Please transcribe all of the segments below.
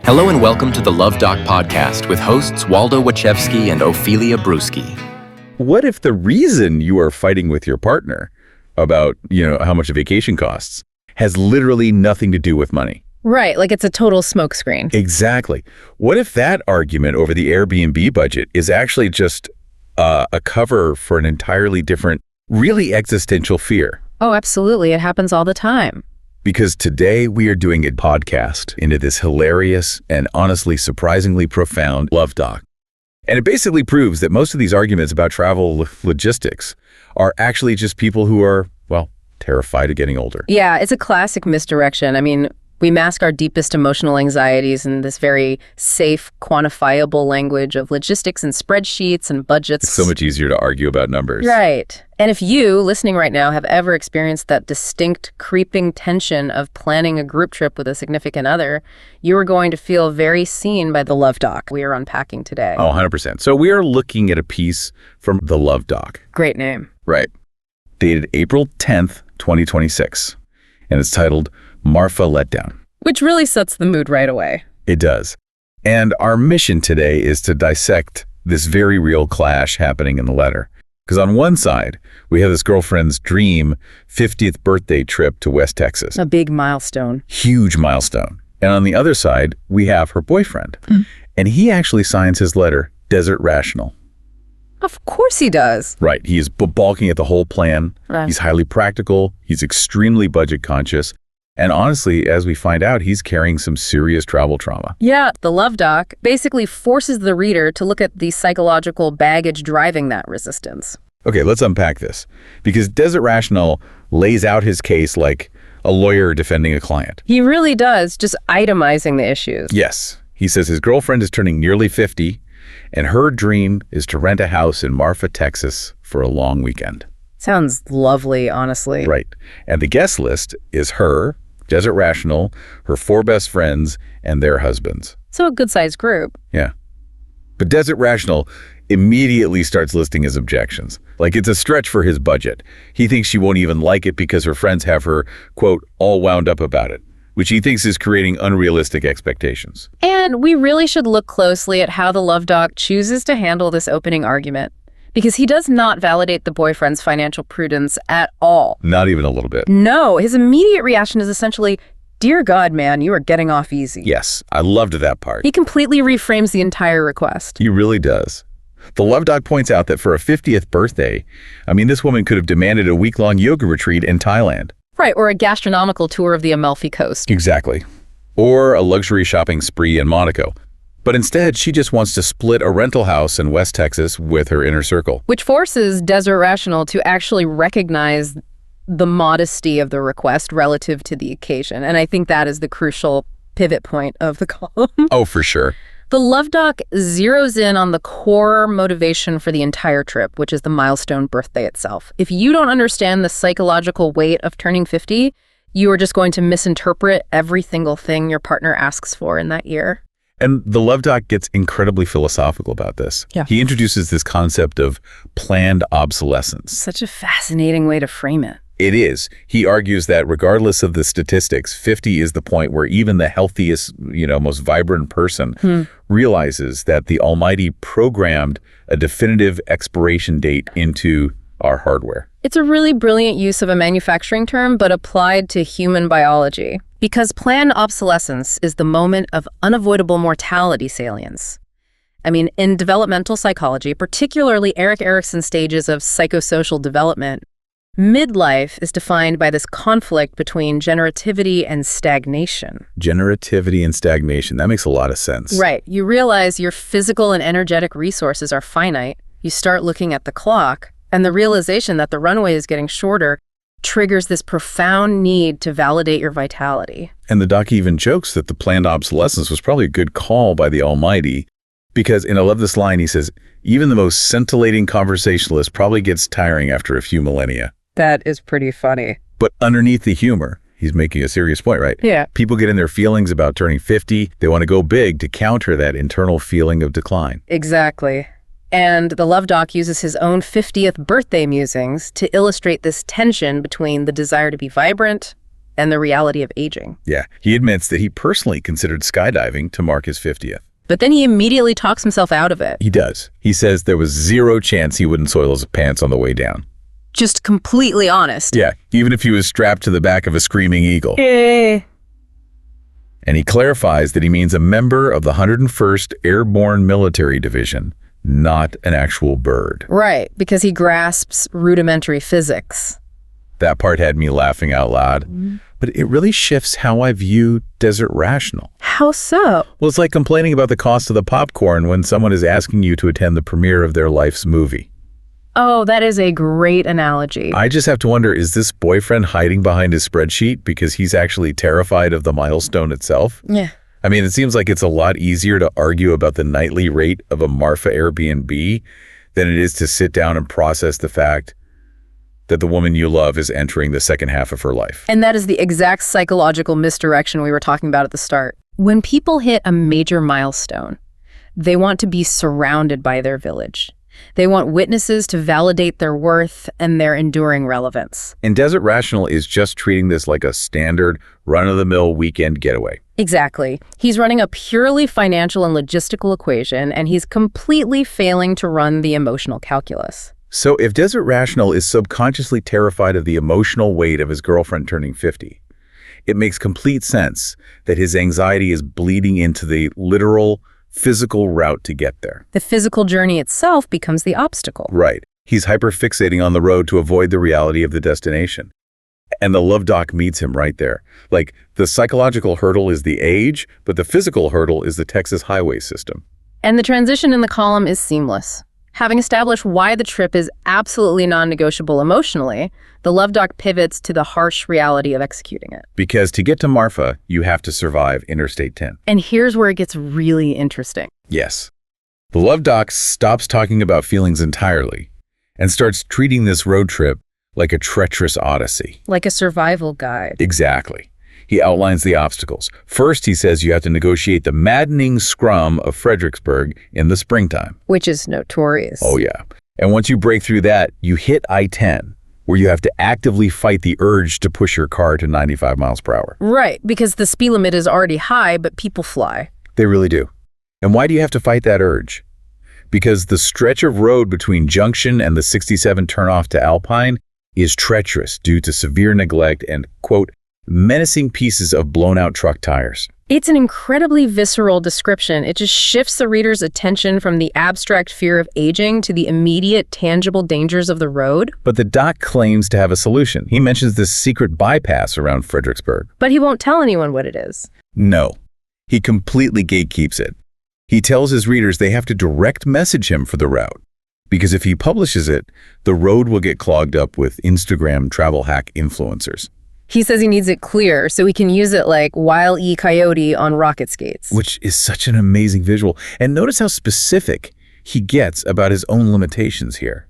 Hello and welcome to the Luv Doc podcast with hosts Waldo Wachewski and Ophelia Brewski. What if the reason you are fighting with your partner about, how much a vacation costs has literally nothing to do with money? Right, like it's a total smokescreen. Exactly. What if that argument over the Airbnb budget is actually just a cover for an entirely different, really existential fear? Oh, absolutely. It happens all the time. Because today we are doing a podcast into this hilarious and honestly surprisingly profound Luv Doc. And it basically proves that most of these arguments about travel logistics are actually just people who are, terrified of getting older. Yeah, it's a classic misdirection. I mean, we mask our deepest emotional anxieties in this very safe, quantifiable language of logistics and spreadsheets and budgets. It's so much easier to argue about numbers. Right. And if you, listening right now, have ever experienced that distinct creeping tension of planning a group trip with a significant other, you are going to feel very seen by the Luv Doc we are unpacking today. Oh, 100%. So we are looking at a piece from the Luv Doc. Great name. Right. Dated April 10th, 2026. And it's titled Marfa Letdown. Which really sets the mood right away. It does. And our mission today is to dissect this very real clash happening in the letter. Because on one side, we have this girlfriend's dream 50th birthday trip to West Texas. A big milestone. Huge milestone. And on the other side, we have her boyfriend. And he actually signs his letter Desert Rational. Of course he does. Right. He is balking at the whole plan. Right. He's highly practical. He's extremely budget conscious. And honestly, as we find out, he's carrying some serious travel trauma. Yeah, the Luv Doc basically forces the reader to look at the psychological baggage driving that resistance. Okay, let's unpack this. Because Desert Rational lays out his case like a lawyer defending a client. He really does, just itemizing the issues. Yes. He says his girlfriend is turning nearly 50, and her dream is to rent a house in Marfa, Texas for a long weekend. Sounds lovely, honestly. Right. And the guest list is her, Desert Rational, her 4 best friends, and their husbands. So a good-sized group. Yeah. But Desert Rational immediately starts listing his objections. Like it's a stretch for his budget. He thinks she won't even like it because her friends have her, quote, all wound up about it, which he thinks is creating unrealistic expectations. And we really should look closely at how the Luv Doc chooses to handle this opening argument, because he does not validate the boyfriend's financial prudence at all. Not even a little bit. No, his immediate reaction is essentially, "Dear God, man, you are getting off easy." Yes, I loved that part. He completely reframes the entire request. He really does. The Luv Doc points out that for a 50th birthday, this woman could have demanded a week-long yoga retreat in Thailand. Right, or a gastronomical tour of the Amalfi Coast. Exactly. Or a luxury shopping spree in Monaco. But instead, she just wants to split a rental house in West Texas with her inner circle. Which forces Desert Rational to actually recognize the modesty of the request relative to the occasion. And I think that is the crucial pivot point of the column. Oh, for sure. The Luv Doc zeroes in on the core motivation for the entire trip, which is the milestone birthday itself. If you don't understand the psychological weight of turning 50, you are just going to misinterpret every single thing your partner asks for in that year. And the Luv Doc gets incredibly philosophical about this. Yeah. He introduces this concept of planned obsolescence. Such a fascinating way to frame it. It is. He argues that regardless of the statistics, 50 is the point where even the healthiest, most vibrant person realizes that the Almighty programmed a definitive expiration date into our hardware. It's a really brilliant use of a manufacturing term, but applied to human biology. Because planned obsolescence is the moment of unavoidable mortality salience. In developmental psychology, particularly Erik Erikson's stages of psychosocial development, midlife is defined by this conflict between generativity and stagnation. Generativity and stagnation, that makes a lot of sense. Right. You realize your physical and energetic resources are finite. You start looking at the clock, and the realization that the runway is getting shorter triggers this profound need to validate your vitality. And the doc even jokes that the planned obsolescence was probably a good call by the Almighty, because, and I love this line, he says, even the most scintillating conversationalist probably gets tiring after a few millennia. That is pretty funny. But underneath the humor, he's making a serious point, right? Yeah. People get in their feelings about turning 50. They want to go big to counter that internal feeling of decline. Exactly. And the Luv Doc uses his own 50th birthday musings to illustrate this tension between the desire to be vibrant and the reality of aging. Yeah, he admits that he personally considered skydiving to mark his 50th. But then he immediately talks himself out of it. He does. He says there was zero chance he wouldn't soil his pants on the way down. Just completely honest. Yeah, even if he was strapped to the back of a screaming eagle. And he clarifies that he means a member of the 101st Airborne Military Division, not an actual bird. Right, because he grasps rudimentary physics. That part had me laughing out loud. But it really shifts how I view desert rational. How so? Well, it's like complaining about the cost of the popcorn when someone is asking you to attend the premiere of their life's movie. Oh, that is a great analogy. I just have to wonder, is this boyfriend hiding behind his spreadsheet because he's actually terrified of the milestone itself? Yeah. I mean, it seems like it's a lot easier to argue about the nightly rate of a Marfa Airbnb than it is to sit down and process the fact that the woman you love is entering the second half of her life. And that is the exact psychological misdirection we were talking about at the start. When people hit a major milestone, they want to be surrounded by their village. They want witnesses to validate their worth and their enduring relevance. And Desert Rational is just treating this like a standard, run-of-the-mill weekend getaway. Exactly. He's running a purely financial and logistical equation, and he's completely failing to run the emotional calculus. So if Desert Rational is subconsciously terrified of the emotional weight of his girlfriend turning 50, it makes complete sense that his anxiety is bleeding into the literal, physical route to get there. The physical journey itself becomes the obstacle. Right. He's hyperfixating on the road to avoid the reality of the destination. And the Luv Doc meets him right there. Like, the psychological hurdle is the age, but the physical hurdle is the Texas highway system. And the transition in the column is seamless. Having established why the trip is absolutely non-negotiable emotionally, the Luv Doc pivots to the harsh reality of executing it. Because to get to Marfa, you have to survive Interstate 10. And here's where it gets really interesting. Yes. The Luv Doc stops talking about feelings entirely and starts treating this road trip like a treacherous odyssey. Like a survival guide. Exactly. He outlines the obstacles. First, he says you have to negotiate the maddening scrum of Fredericksburg in the springtime. Which is notorious. Oh, yeah. And once you break through that, you hit I-10, where you have to actively fight the urge to push your car to 95 miles per hour. Right, because the speed limit is already high, but people fly. They really do. And why do you have to fight that urge? Because the stretch of road between Junction and the 67 turnoff to Alpine is treacherous due to severe neglect and, quote, menacing pieces of blown-out truck tires. It's an incredibly visceral description. It just shifts the reader's attention from the abstract fear of aging to the immediate, tangible dangers of the road. But the doc claims to have a solution. He mentions this secret bypass around Fredericksburg. But he won't tell anyone what it is. No. He completely gatekeeps it. He tells his readers they have to direct message him for the route. Because if he publishes it, the road will get clogged up with Instagram travel hack influencers. He says he needs it clear so he can use it like Wile E. Coyote on rocket skates. Which is such an amazing visual. And notice how specific he gets about his own limitations here.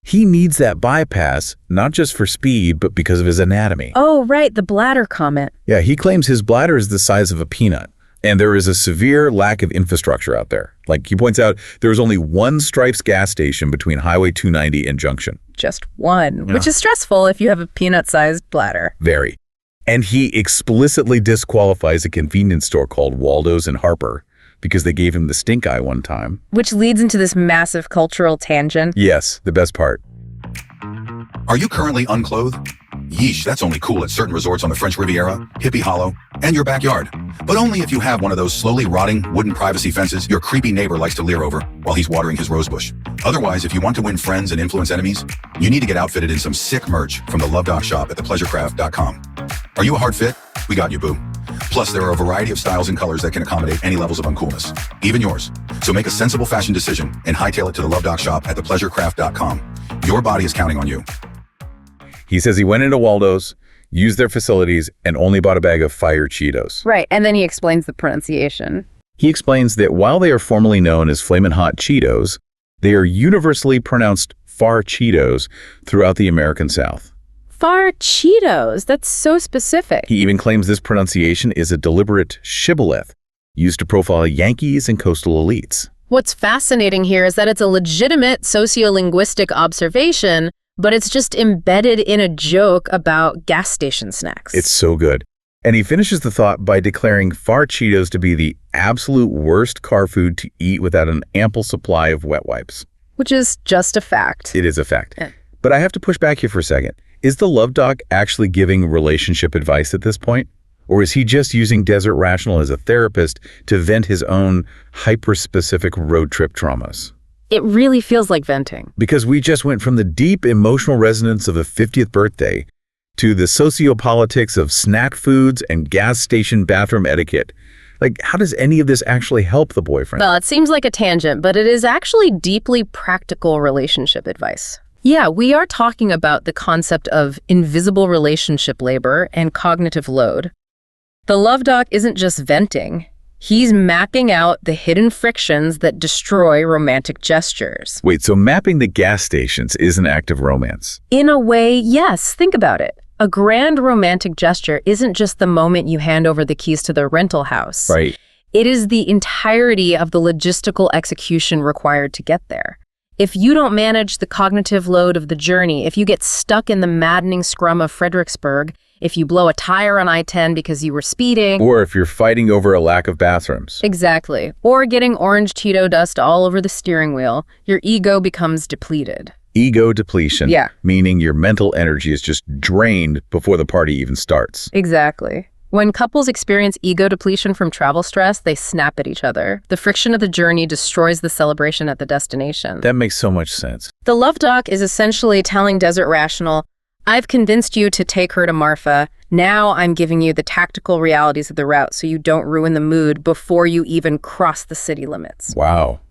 He needs that bypass, not just for speed, but because of his anatomy. Oh, right, the bladder comment. Yeah, he claims his bladder is the size of a peanut. And there is a severe lack of infrastructure out there. Like he points out, there is only one Stripes gas station between Highway 290 and Junction. Just one, which is stressful if you have a peanut-sized bladder. Very. And he explicitly disqualifies a convenience store called Waldo's in Harper because they gave him the stink eye one time. Which leads into this massive cultural tangent. Yes, the best part. Are you currently unclothed? Yeesh, that's only cool at certain resorts on the French Riviera, Hippie Hollow, and your backyard. But only if you have one of those slowly rotting wooden privacy fences your creepy neighbor likes to leer over while he's watering his rosebush. Otherwise, if you want to win friends and influence enemies, you need to get outfitted in some sick merch from the Luv Doc shop at thepleasurecraft.com. Are you a hard fit? We got you, boo. Plus, there are a variety of styles and colors that can accommodate any levels of uncoolness, even yours. So make a sensible fashion decision and hightail it to the Luv Doc shop at thepleasurecraft.com. Your body is counting on you. He says he went into Waldo's, used their facilities, and only bought a bag of fire Cheetos. Right, and then he explains the pronunciation. He explains that while they are formerly known as Flamin' Hot Cheetos, they are universally pronounced Far Cheetos throughout the American South. Far Cheetos, that's so specific. He even claims this pronunciation is a deliberate shibboleth used to profile Yankees and coastal elites. What's fascinating here is that it's a legitimate sociolinguistic observation, but it's just embedded in a joke about gas station snacks. It's so good. And he finishes the thought by declaring far Cheetos to be the absolute worst car food to eat without an ample supply of wet wipes. Which is just a fact. It is a fact. Yeah. But I have to push back here for a second. Is the Luv Doc actually giving relationship advice at this point? Or is he just using Desert Rational as a therapist to vent his own hyper-specific road trip traumas? It really feels like venting. Because we just went from the deep emotional resonance of a 50th birthday to the sociopolitics of snack foods and gas station bathroom etiquette. Like, how does any of this actually help the boyfriend? Well, it seems like a tangent, but it is actually deeply practical relationship advice. Yeah, we are talking about the concept of invisible relationship labor and cognitive load. The Luv Doc isn't just venting. He's mapping out the hidden frictions that destroy romantic gestures. Wait, so mapping the gas stations is an act of romance? In a way, yes. Think about it. A grand romantic gesture isn't just the moment you hand over the keys to the rental house. Right. It is the entirety of the logistical execution required to get there. If you don't manage the cognitive load of the journey, if you get stuck in the maddening scrum of Fredericksburg, if you blow a tire on I-10 because you were speeding. Or if you're fighting over a lack of bathrooms. Exactly. Or getting orange Cheeto dust all over the steering wheel, your ego becomes depleted. Ego depletion. Yeah. Meaning your mental energy is just drained before the party even starts. Exactly. When couples experience ego depletion from travel stress, they snap at each other. The friction of the journey destroys the celebration at the destination. That makes so much sense. The Luv Doc is essentially telling Desert Rational, I've convinced you to take her to Marfa. Now I'm giving you the tactical realities of the route so you don't ruin the mood before you even cross the city limits. Wow.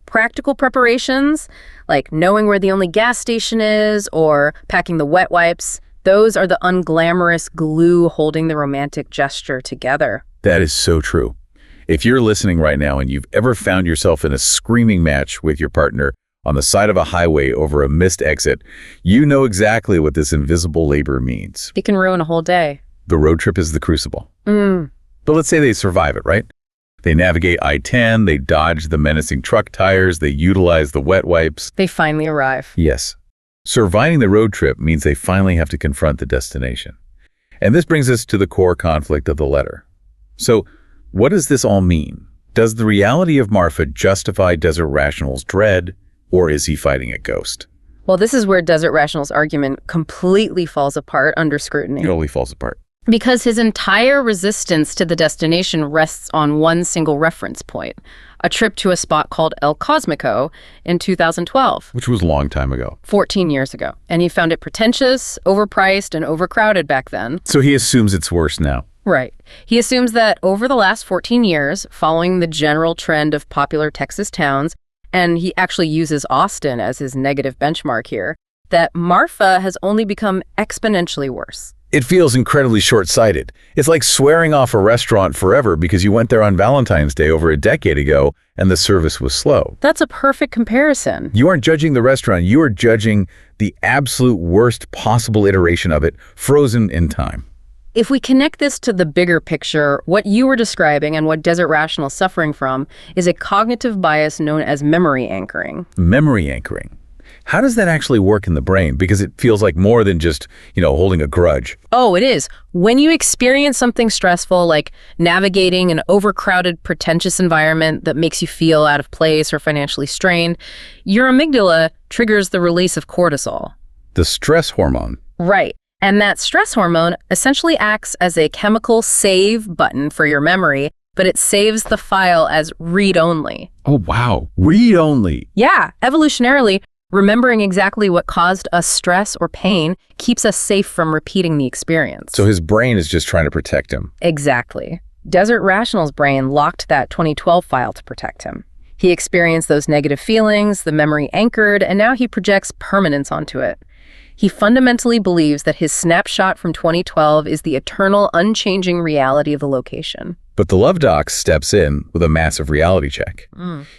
Practical preparations, like knowing where the only gas station is or packing the wet wipes, those are the unglamorous glue holding the romantic gesture together. That is so true. If you're listening right now and you've ever found yourself in a screaming match with your partner on the side of a highway over a missed exit, you know exactly what this invisible labor means. It can ruin a whole day. The road trip is the crucible. But let's say they survive it, right? They navigate I-10, they dodge the menacing truck tires, they utilize the wet wipes. They finally arrive. Yes. Surviving the road trip means they finally have to confront the destination. And this brings us to the core conflict of the letter. So, what does this all mean? Does the reality of Marfa justify Desert Rational's dread, or is he fighting a ghost? Well, this is where Desert Rational's argument completely falls apart under scrutiny. It totally falls apart. Because his entire resistance to the destination rests on one single reference point, a trip to a spot called El Cosmico in 2012. Which was a long time ago. 14 years ago. And he found it pretentious, overpriced, and overcrowded back then. So he assumes it's worse now. Right. He assumes that over the last 14 years, following the general trend of popular Texas towns, and he actually uses Austin as his negative benchmark here, that Marfa has only become exponentially worse. It feels incredibly short-sighted. It's like swearing off a restaurant forever because you went there on Valentine's Day over a decade ago and the service was slow. That's a perfect comparison. You aren't judging the restaurant, you are judging the absolute worst possible iteration of it, frozen in time. If we connect this to the bigger picture, what you were describing and what Desert Rational is suffering from is a cognitive bias known as memory anchoring. Memory anchoring. How does that actually work in the brain? Because it feels like more than just, holding a grudge. Oh, it is. When you experience something stressful, like navigating an overcrowded, pretentious environment that makes you feel out of place or financially strained, your amygdala triggers the release of cortisol. The stress hormone. Right. And that stress hormone essentially acts as a chemical save button for your memory, but it saves the file as read-only. Oh, wow. Read-only. Yeah, evolutionarily, remembering exactly what caused us stress or pain keeps us safe from repeating the experience. So his brain is just trying to protect him. Exactly. Desert Rational's brain locked that 2012 file to protect him. He experienced those negative feelings, the memory anchored, and now he projects permanence onto it. He fundamentally believes that his snapshot from 2012 is the eternal, unchanging reality of the location. But the Luv Doc steps in with a massive reality check.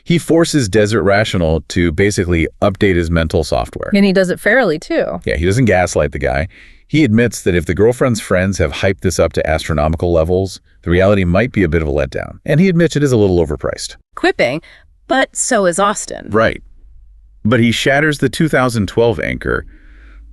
He forces Desert Rational to basically update his mental software. And he does it fairly, too. Yeah, he doesn't gaslight the guy. He admits that if the girlfriend's friends have hyped this up to astronomical levels, the reality might be a bit of a letdown. And he admits it is a little overpriced. Quipping, but so is Austin. Right. But he shatters the 2012 anchor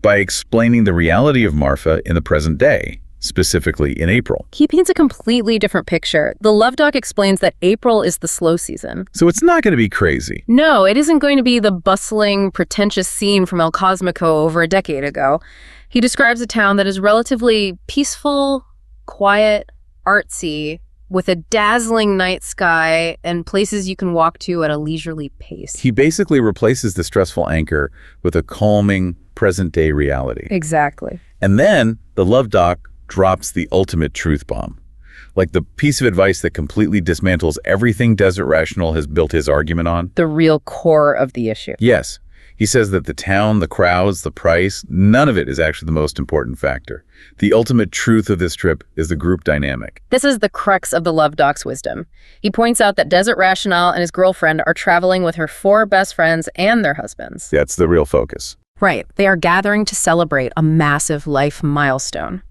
by explaining the reality of Marfa in the present day, specifically in April. He paints a completely different picture. The Luv Doc explains that April is the slow season. So it's not going to be crazy. No, it isn't going to be the bustling, pretentious scene from El Cosmico over a decade ago. He describes a town that is relatively peaceful, quiet, artsy, with a dazzling night sky and places you can walk to at a leisurely pace. He basically replaces the stressful anchor with a calming, present-day reality. Exactly. And then the Luv Doc drops the ultimate truth bomb, like the piece of advice that completely dismantles everything Desert Rational has built his argument on. The real core of the issue. Yes. He says that the town, the crowds, the price, none of it is actually the most important factor. The ultimate truth of this trip is the group dynamic. This is the crux of the Luv Doc's wisdom. He points out that Desert Rational and his girlfriend are traveling with her 4 best friends and their husbands. That's the real focus. Right. They are gathering to celebrate a massive life milestone.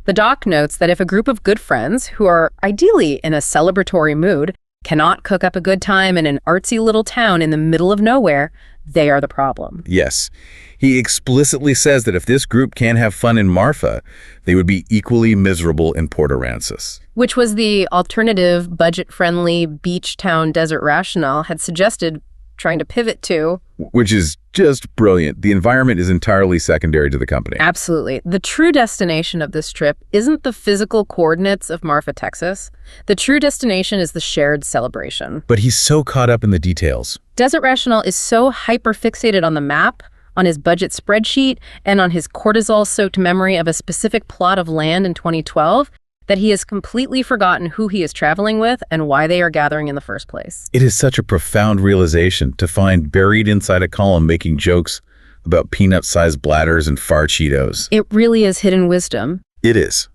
The doc notes that if a group of good friends, who are ideally in a celebratory mood, cannot cook up a good time in an artsy little town in the middle of nowhere, they are the problem. Yes. He explicitly says that if this group can't have fun in Marfa, they would be equally miserable in Port Aransas. Which was the alternative, budget-friendly beach town Desert Rational had suggested trying to pivot to. Which is just brilliant. The environment is entirely secondary to the company. Absolutely. The true destination of this trip isn't the physical coordinates of Marfa, Texas. The true destination is the shared celebration. But he's so caught up in the details. Desert Rational is so hyper-fixated on the map, on his budget spreadsheet, and on his cortisol-soaked memory of a specific plot of land in 2012 that he has completely forgotten who he is traveling with and why they are gathering in the first place. It is such a profound realization to find buried inside a column making jokes about peanut-sized bladders and far Cheetos. It really is hidden wisdom. It is.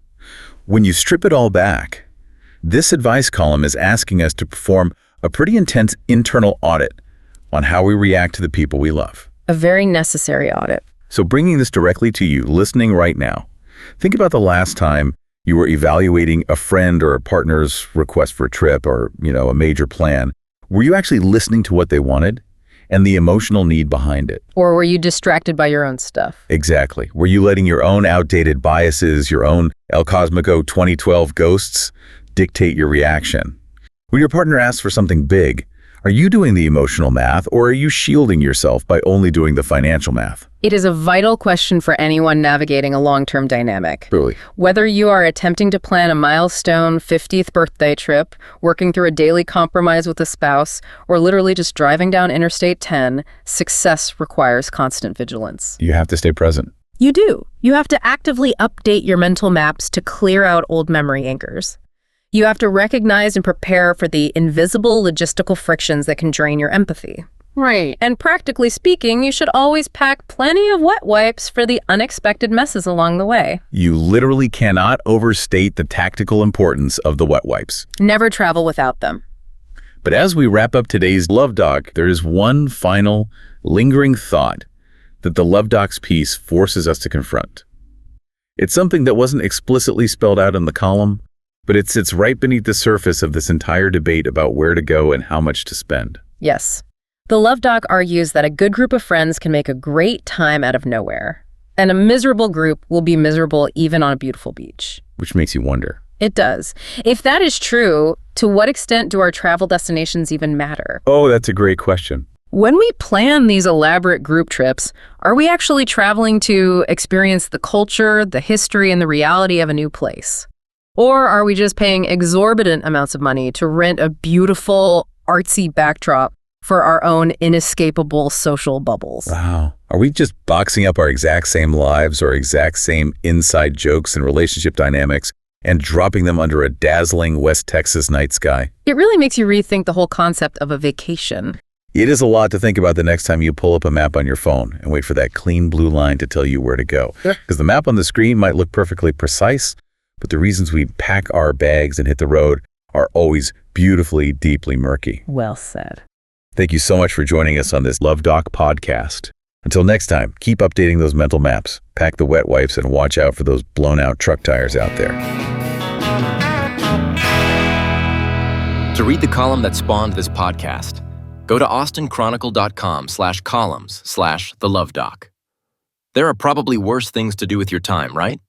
When you strip it all back, this advice column is asking us to perform a pretty intense internal audit on how we react to the people we love. A very necessary audit. So bringing this directly to you, listening right now, think about the last time you were evaluating a friend or a partner's request for a trip or, a major plan. Were you actually listening to what they wanted and the emotional need behind it? Or were you distracted by your own stuff? Exactly. Were you letting your own outdated biases, your own El Cosmico 2012 ghosts dictate your reaction? When your partner asks for something big, are you doing the emotional math or are you shielding yourself by only doing the financial math? It is a vital question for anyone navigating a long-term dynamic. Truly. Whether you are attempting to plan a milestone 50th birthday trip, working through a daily compromise with a spouse, or literally just driving down Interstate 10, success requires constant vigilance. You have to stay present. You do. You have to actively update your mental maps to clear out old memory anchors. You have to recognize and prepare for the invisible logistical frictions that can drain your empathy. Right. And practically speaking, you should always pack plenty of wet wipes for the unexpected messes along the way. You literally cannot overstate the tactical importance of the wet wipes. Never travel without them. But as we wrap up today's Luv Doc, there is one final, lingering thought that the Luv Doc's piece forces us to confront. It's something that wasn't explicitly spelled out in the column, but it sits right beneath the surface of this entire debate about where to go and how much to spend. Yes. The Luv Doc argues that a good group of friends can make a great time out of nowhere, and a miserable group will be miserable even on a beautiful beach. Which makes you wonder. It does. If that is true, to what extent do our travel destinations even matter? Oh, that's a great question. When we plan these elaborate group trips, are we actually traveling to experience the culture, the history, and the reality of a new place? Or are we just paying exorbitant amounts of money to rent a beautiful, artsy backdrop for our own inescapable social bubbles? Wow. Are we just boxing up our exact same lives or exact same inside jokes and relationship dynamics and dropping them under a dazzling West Texas night sky? It really makes you rethink the whole concept of a vacation. It is a lot to think about the next time you pull up a map on your phone and wait for that clean blue line to tell you where to go. Because the map on the screen might look perfectly precise, but the reasons we pack our bags and hit the road are always beautifully, deeply murky. Well said. Thank you so much for joining us on this Luv Doc podcast. Until next time, keep updating those mental maps, pack the wet wipes, and watch out for those blown-out truck tires out there. To read the column that spawned this podcast, go to austinchronicle.com/columns/the Luv Doc. There are probably worse things to do with your time, right?